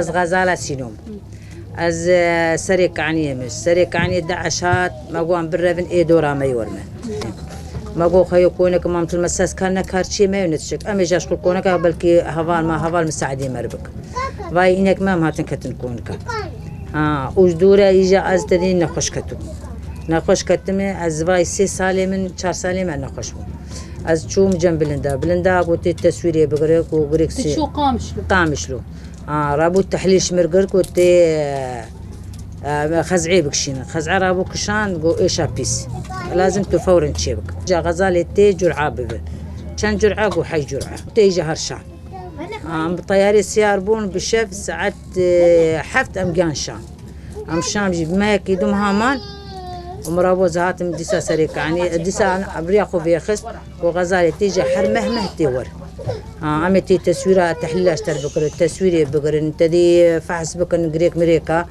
از غزالة سينوم از سريك عني مش سريك عني دعشات ما قوام بالربن اي دورا ما يورمه ما قو خيو كونك ما مثل مساس كان كارشي ما ينتشك امي جاش كونك بلكي هفال ما هفال مساعدي مربك واي انك ما هاتن كتن كونك وش دوره يجي از تدين نخوش كتو نخوش كتمه از واي 3 ساله من 4 ساله من نخوش از چوم جنب بلندا قلت التصويريه بقريك وقريك سي شو قامشلو رابو التحليل شمرقر قلت خزعي بكشين خزعي رابو كشان قو ايشا بيس لازم تفورا تشيبك جا غزالة تي جرعة ببه كان جرعة قو حي جرعة تيجي هرشان بطياري سيار بون بشف ساعات حفت امقان شام ام شام جيب ما يكيدم هامان ومرابو زهات مديسا سريك يعني ديسا ابرياخو بيخس وغزالة تيجي حرمه مهتور عمتي تصويرها تحليل اشتر بكر التصوير بكر انت دي فحص بكر نقريك مريكا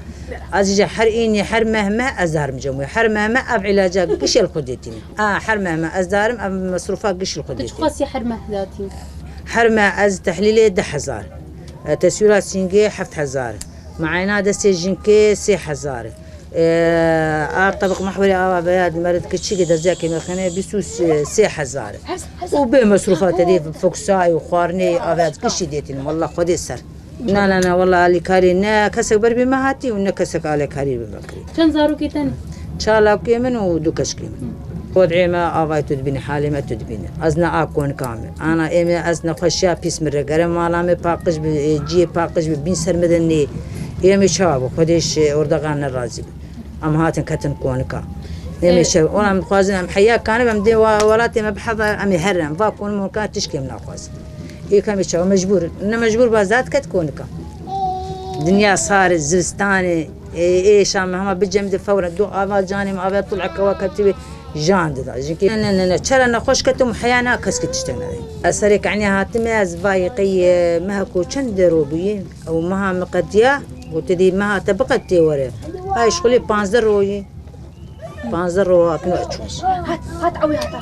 ازجا حرقيني حر مهما ازهر مجموعي حر مهما اب علاجات قش الخديتين حر مهما ازدارم اب مصروفات قش الخديتين تشخصي حر مهداتي حرمه از تحليلي 10000 تصويرات سينجي 7000 معاينا دستي جنكي 3000 طبق محوري بياد مرد كتشي قدر زاكي مخني بسوس 3000 وبمصروفات هذه فوكساي وخوارني ابيض كشي ديتين والله خدي سر لا والله اللي كارينا كسك بربي ما هاتي ونكسك على كاري ببكري كان زاروكي تاني شالا كيمن ودوكش كيمن وضعي ما اباي تدبيني حالي ما تدبيني ازنا اكون كامل انا ايمي ازنا خشيا بيس مرقره مالامي باقش بجي باقش بين سر مدني ايمي شاب خديش اردغان الرازي ام هاتن كتن كونكا ايمي شاب وانا مخازن ام حيا كان بمدي ولاتي مبحض ام هرم فاكون ممكن تشكي من اخواز اي كم شاب مجبور ان مجبور بازات كتكونكا دنيا صار الزلستاني اي شام هم بجمد فورا دو افا جاني ما ابي طلع كواكب جان دا جيكي انا تشرا نخوش كتم حيانا كسكت تشتغل اسرك يعني هاتمي ازبايقي مهكو چندرو بي او مها مقديا وتدي مها تبقت ورا هاي شغلي 5 روي 5 رو اكنو اتشوش هات عوي هات